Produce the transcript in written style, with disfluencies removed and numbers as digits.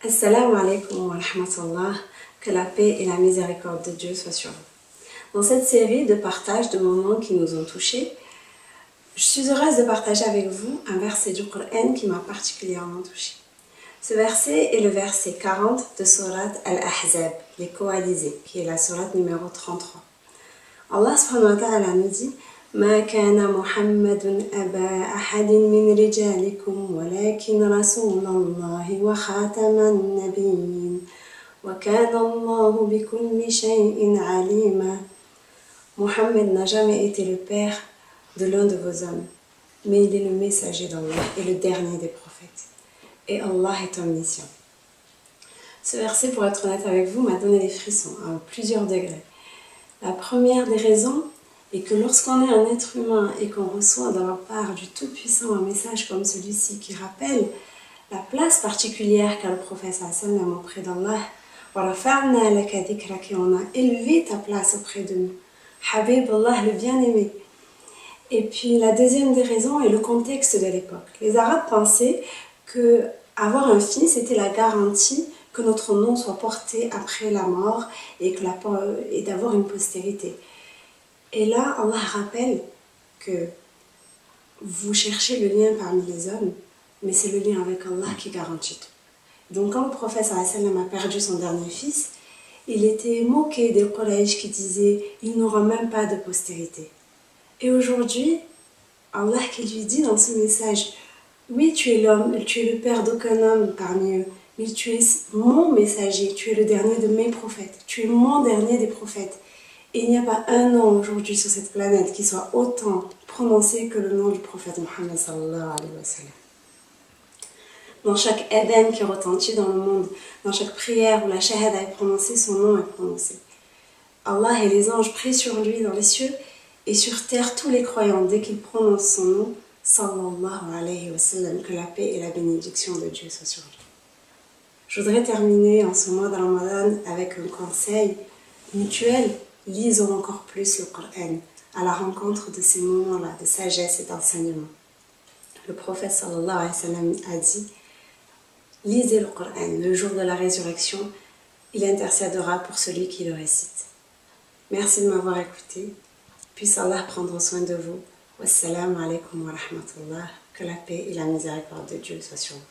Assalamu alaikum wa rahmatullah, que la paix et la miséricorde de Dieu soient sur vous. Dans cette série de partage de moments qui nous ont touchés, je suis heureuse de partager avec vous un verset du Coran qui m'a particulièrement touchée. Ce verset est le verset 40 de Surat Al-Ahzab, les coalisés, qui est la sourate numéro 33. Allah subhanahu wa ta'ala nous dit ما كان محمد أبا أحد من رجالكم ولكن رسول الله وخاتم النبيين وكان الله بكل شيء عليما. Mohammed n'a jamais été le père de l'un de vos hommes, mais il est le messager d'Allah et le dernier des prophètes. Et Allah est omniscient. Ce verset, pour être honnête avec vous, m'a donné des frissons à plusieurs degrés. La première des raisons est que lorsqu'on est un être humain et qu'on reçoit de la part du Tout-Puissant un message comme celui-ci qui rappelle la place particulière qu'a le prophète sallam auprès d'Allah, et on a élevé ta place auprès de nous, Habib Allah le bien-aimé. Et puis la deuxième des raisons est le contexte de l'époque. Les Arabes pensaient que avoir un fils était la garantie que notre nom soit porté après la mort et d'avoir une postérité. Et là, Allah rappelle que vous cherchez le lien parmi les hommes, mais c'est le lien avec Allah qui garantit tout. Donc quand le prophète sallam a perdu son dernier fils, il était moqué des Quraysh qui disaient « il n'aura même pas de postérité ». Et aujourd'hui, Allah qui lui dit dans ce message « oui, tu es l'homme, tu es le père d'aucun homme parmi eux, mais tu es mon messager, tu es le dernier de mes prophètes, tu es mon dernier des prophètes. » Et il n'y a pas un nom aujourd'hui sur cette planète qui soit autant prononcé que le nom du prophète Mohammed sallallahu alayhi wa sallam. Dans chaque Eden qui retentit dans le monde, dans chaque prière où la shahada est prononcée, son nom est prononcé. Allah et les anges prient sur lui dans les cieux et sur terre tous les croyants dès qu'ils prononcent son nom, sallallahu alayhi wa sallam, que la paix et la bénédiction de Dieu soient sur lui. Je voudrais terminer en ce mois de Ramadan avec un conseil mutuel. Lisons encore plus le Coran à la rencontre de ces moments-là de sagesse et d'enseignement. Le prophète sallallahu alayhi wa sallam a dit « Lisez le Coran, le jour de la résurrection, il intercédera pour celui qui le récite. » Merci de m'avoir écouté. Puisse Allah prendre soin de vous. Wassalamu alaikum wa rahmatullah. Que la paix et la miséricorde de Dieu soient sur vous.